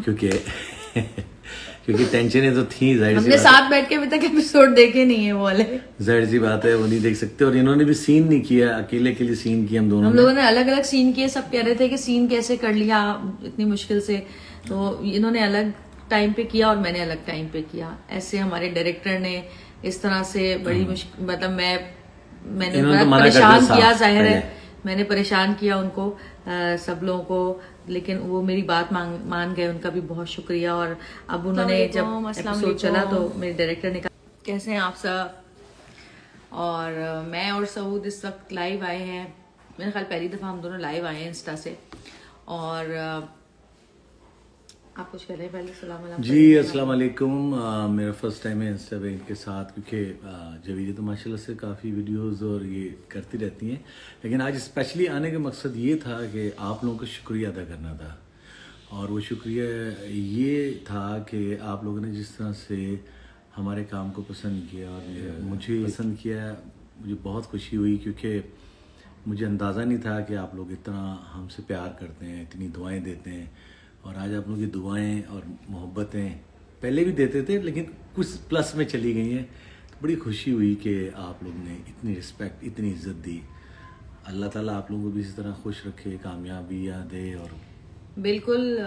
क्योंकि क्योंकि टेंशनें तो थी, जाहिर सी हमने बात साथ बैठ के अभी तक एपिसोड देखे नहीं है वो वाले। है, जाहिर सी बात है वो नहीं देख सकते। और इन्होंने भी सीन नहीं किया, अकेले के लिए सीन किया हम दोनों हम ने। लोगों ने अलग अलग सीन किए, सब कह रहे थे कि सीन कैसे कर लिया इतनी मुश्किल से, तो इन्होंने अलग टाइम पे किया और मैंने अलग टाइम पे किया। ऐसे हमारे डायरेक्टर ने इस तरह से बड़ी मुश्किल, मतलब मैंने इन्होंने तो बड़ा मना कर दिया परेशान साफ किया, जाहिर है पहले। मैंने परेशान किया उनको, सब लोगों को, लेकिन वो मेरी बात मान गए, उनका भी बहुत शुक्रिया। और अब उन्होंने जब एपिसोड चला तो मेरे डायरेक्टर ने कहा कैसे हैं आप सब, और मैं और सऊद इस वक्त लाइव आए हैं। मेरे ख्याल पहली दफ़ा हम दोनों लाइव आए हैं इंस्टा से। और आप कुछ कह रहे हैं पहले? सलाम अलैकुम जी अस्सलाम वालेकुम। मेरा फर्स्ट टाइम है इंस्टा पे इनके साथ, क्योंकि जवेरी तो माशाल्लाह से काफ़ी वीडियोस और ये करती रहती हैं, लेकिन आज स्पेशली आने का मकसद ये था कि आप लोगों का शुक्रिया अदा करना था। और वो शुक्रिया ये था कि आप लोगों ने जिस तरह से हमारे काम को पसंद किया और मुझे पसंद किया, मुझे बहुत खुशी हुई, क्योंकि मुझे अंदाज़ा नहीं था कि आप लोग इतना हमसे प्यार करते हैं, इतनी दुआएं देते हैं। और आज आप लोगों की दुआएं और मोहब्बतें पहले भी देते थे, लेकिन कुछ प्लस में चली गई हैं, तो बड़ी खुशी हुई कि आप लोग ने इतनी रिस्पेक्ट, इतनी इज़्ज़त दी। अल्लाह ताला आप लोगों को भी इसी तरह खुश रखे, कामयाबियाँ दे। और बिल्कुल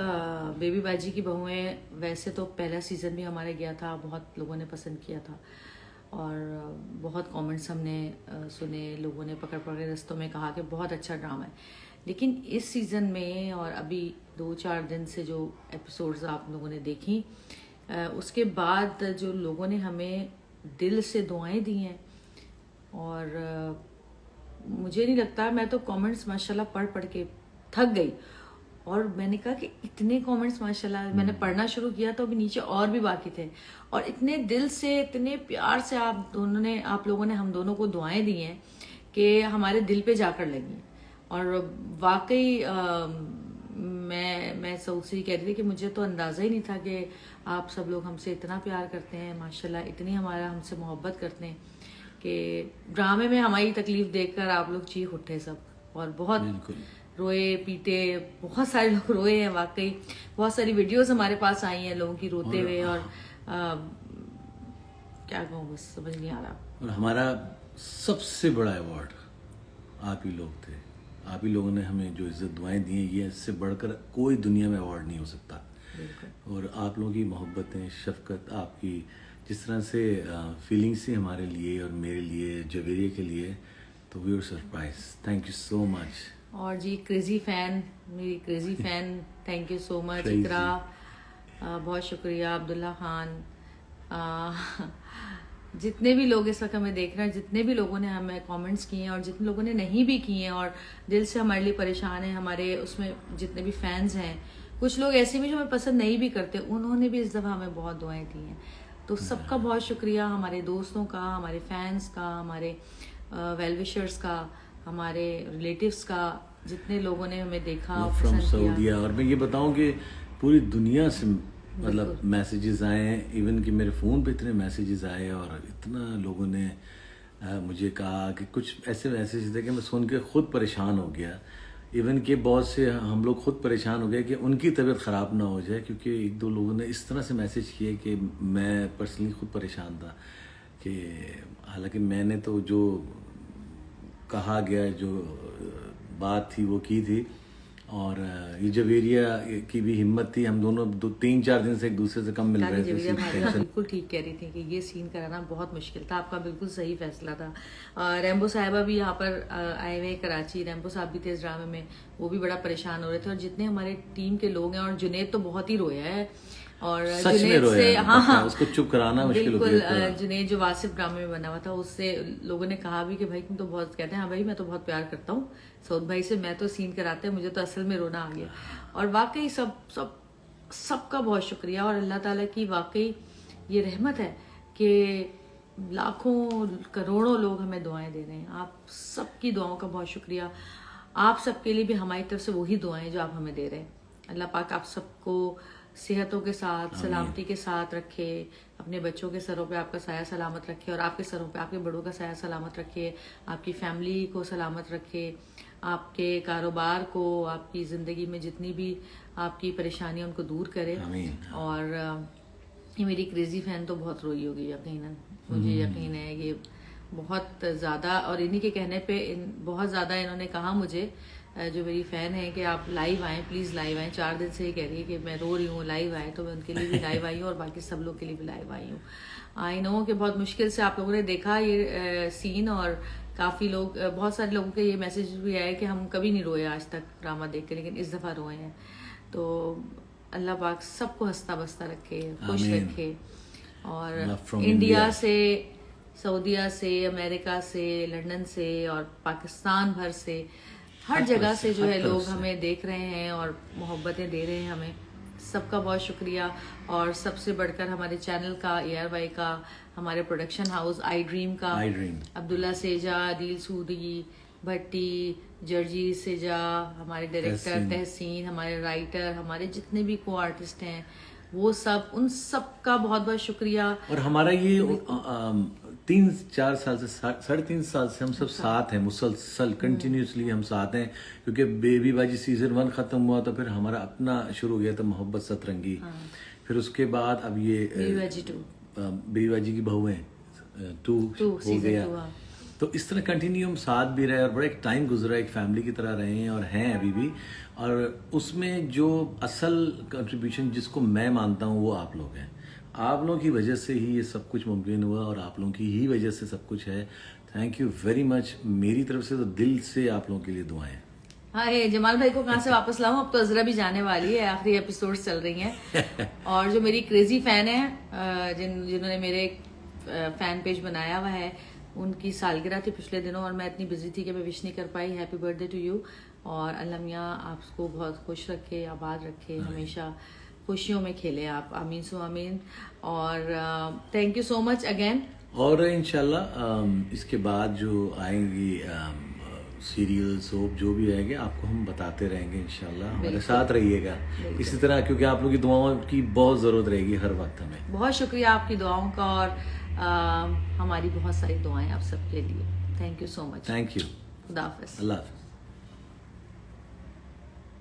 बेबी बाजी की बहुएं, वैसे तो पहला सीज़न भी हमारे गया था, बहुत लोगों ने पसंद किया था और बहुत कमेंट्स हमने सुने, लोगों ने पकड़ पकड़ के रस्तों में कहा कि बहुत अच्छा ड्रामा है। लेकिन इस सीज़न में और अभी 2-4 दिन से जो एपिसोड्स आप लोगों ने देखी, उसके बाद जो लोगों ने हमें दिल से दुआएं दी हैं, और मुझे नहीं लगता, मैं तो कमेंट्स माशाल्लाह पढ़ पढ़ के थक गई। और मैंने कहा कि इतने कमेंट्स माशाल्लाह, मैंने पढ़ना शुरू किया तो अभी नीचे और भी बाकी थे, और इतने दिल से, इतने प्यार से आप लोगों ने हम दोनों को दुआएं दी हैं कि हमारे दिल पे जाकर लगी। और वाकई मैं सऊद से कह रही थी कि मुझे तो अंदाज़ा ही नहीं था कि आप सब लोग हमसे इतना प्यार करते हैं, माशाल्लाह इतनी हमारा हमसे मोहब्बत करते हैं कि ड्रामे में हमारी तकलीफ देखकर आप लोग चीख उठे सब, और बहुत रोए पीटे, बहुत सारे लोग रोए हैं। वाकई बहुत सारी वीडियोस हमारे पास आई हैं लोगों की रोते हुए, और क्या कहूँ, बस समझ नहीं आ रहा। और हमारा सबसे बड़ा अवार्ड आप ही लोग थे। आप ही लोगों ने हमें जो इज़्ज़त दुआएं दी हैं, ये इससे बढ़कर कोई दुनिया में अवार्ड नहीं हो सकता। और आप लोगों की मोहब्बतें, शफकत, आपकी जिस तरह से फीलिंग्स थी हमारे लिए और मेरे लिए, जवेरिया के लिए, तो we were surprise. Thank you so much. और जी क्रेजी फैन, मेरी crazy fan, thank you so much. Iqra बहुत शुक्रिया, अब्दुल्ला खान, जितने भी लोग इस वक्त हमें देख रहे हैं, जितने भी लोगों ने हमें कमेंट्स किए हैं और जितने लोगों ने नहीं भी किए हैं और दिल से हमारे लिए परेशान हैं, हमारे उसमें जितने भी फैंस हैं, कुछ लोग ऐसे भी जो हमें पसंद नहीं भी करते, उन्होंने भी इस दफ़ा हमें बहुत दुआएं दी हैं। तो सबका बहुत शुक्रिया, हमारे दोस्तों का, हमारे फैंस का, हमारे वेल विशर्स का, हमारे रिलेटिव्स का, जितने लोगों ने हमें देखा फ्रॉम सऊदीया। और मैं ये बताऊं कि पूरी दुनिया से मतलब मैसेजेस आए हैं, इवन कि मेरे फ़ोन पे इतने मैसेजेस आए, और इतना लोगों ने मुझे कहा कि कुछ ऐसे मैसेज थे कि मैं सुन के खुद परेशान हो गया। इवन कि बहुत से हम लोग खुद परेशान हो गए कि उनकी तबीयत ख़राब ना हो जाए, क्योंकि 1-2 लोगों ने इस तरह से मैसेज किए कि मैं पर्सनली खुद परेशान था। कि हालांकि मैंने तो जो कहा गया, जो बात थी वो की थी, और ये जवेरिया की भी हिम्मत थी। हम दोनों 3-4 दिन से एक दूसरे से कम मिल रहे थे। बिल्कुल ठीक कह रही थी कि ये सीन कराना बहुत मुश्किल था, आपका बिल्कुल सही फैसला था। रैम्बो साहिबा भी यहाँ पर आए हुए कराची, रैम्बो साहब भी थे इस ड्रामे में, वो भी बड़ा परेशान हो रहे थे। और जितने हमारे टीम के लोग हैं, और जुनेद तो बहुत ही रोया है, और जुनेद से हाँ उसको चुप कराना मुश्किल हो गया। बिल्कुल, जुनेद जो वासिफ ड्रामे में बना हुआ था, उससे लोगों ने कहा भी कि भाई तुम तो बहुत, कहते हैं हाँ भाई मैं तो बहुत प्यार करता हूँ सऊद भाई से, मैं तो सीन कराते हैं, मुझे तो असल में रोना आ गया। और वाकई सबका बहुत शुक्रिया, और अल्लाह ताला की वाकई ये रहमत है कि लाखों करोड़ों लोग हमें दुआएं दे रहे हैं। आप सबकी दुआओं का बहुत शुक्रिया। आप सबके लिए भी हमारी तरफ से वही दुआएं जो आप हमें दे रहे हैं। अल्लाह पाक आप सबको सेहतों के साथ, सलामती के साथ रखे, अपने बच्चों के सरों पे आपका साया सलामत रखे, और आपके सरों पे आपके बड़ों का साया सलामत रखे, आपकी फैमिली को सलामत रखे, आपके कारोबार को, आपकी ज़िंदगी में जितनी भी आपकी परेशानियां उनको दूर करे। आमीन। और ये मेरी क्रेजी फैन तो बहुत रोई होगी यकीनन, मुझे यकीन है ये बहुत ज़्यादा, और इन्हीं के कहने पे बहुत ज़्यादा इन्होंने कहा मुझे, जो मेरी फ़ैन है, कि आप लाइव आएँ, प्लीज़ लाइव आएँ। 4 दिन से ही कह रही है कि मैं रो रही हूँ, लाइव आए। तो मैं उनके लिए भी लाइव आई हूँ और बाकी सब लोग के लिए भी लाइव आई हूँ। आई नो कि बहुत मुश्किल से आप लोगों ने देखा ये सीन, और काफ़ी लोग, बहुत सारे लोगों के ये मैसेज भी आए कि हम कभी नहीं रोए आज तक ड्रामा देख के, लेकिन इस दफ़ा रोए हैं। तो अल्लाह पाक सबको हंसता बसता रखे, खुश आमीन। रखे। और From इंडिया India से, सऊदीया से, अमेरिका से, लंदन से और पाकिस्तान भर से, हर जगह से जो है लोग हमें देख रहे हैं और मोहब्बतें दे रहे हैं हमें। सबका बहुत शुक्रिया। और सबसे बढ़कर हमारे चैनल का, ARY का, हमारे प्रोडक्शन हाउस आई ड्रीम का, अब्दुल्ला सेजा, दिल सूदी भट्टी, जर्जी सेजा, हमारे डायरेक्टर तहसीन, हमारे राइटर, हमारे जितने भी को आर्टिस्ट हैं वो सब, उन सब का बहुत बहुत शुक्रिया। और हमारा ये 3-4 साल से, 3.5 साल से हम सब साथ हैं, मुसलसल कंटिन्यूसली हम साथ हैं। क्योंकि बेबी बाजी सीजन 1 खत्म हुआ तो फिर हमारा अपना शुरू हो गया था मोहब्बत सतरंगी। फिर उसके बाद अब ये बेबी बाजी की बहुएं 2 हो गया। तो इस तरह कंटिन्यू हम साथ भी रहे और बड़ा एक टाइम गुजरा, एक फैमिली की तरह रहे हैं और हैं अभी भी। और उसमें जो असल कंट्रीब्यूशन जिसको मैं मानता हूँ वो आप लोग हैं। आप लोगों की वजह से ही ये सब कुछ मुमकिन हुआ और आप लोगों की ही वजह से सब कुछ है। Thank you very much. मेरी तरफ से तो दिल से आप लोगों के लिए दुआएं। हाँ, जमाल भाई को कहाँ से वापस लाऊं, अब तो अजरा भी जाने वाली है, आखिरी एपिसोड्स चल रही हैं। और जो मेरी क्रेजी फैन है, जिन्होंने मेरे फैन पेज बनाया हुआ है, उनकी सालगिरह थी पिछले दिनों और मैं इतनी बिजी थी कि मैं विश नहीं कर पाई। Happy birthday to you. और अल्लाह मियाँ आपको बहुत खुश रखे, आबाद रखे, हमेशा खुशियों में खेले आप। आमीन सो आमीन। और thank you so much again. और इंशाल्लाह इसके बाद जो आएंगी सीरियल सोप जो भी आएंगे आपको हम बताते रहेंगे इंशाल्लाह। हमारे साथ रहिएगा इसी तरह, क्योंकि आप लोगों की दुआओं की बहुत ज़रूरत रहेगी हर वक्त हमें। बहुत शुक्रिया आपकी दुआओं का, और हमारी बहुत सारी दुआएं आप सबके लिए। Thank you so much. Thank you. खुदा हाफिज़। अल्लाह हाफिज़।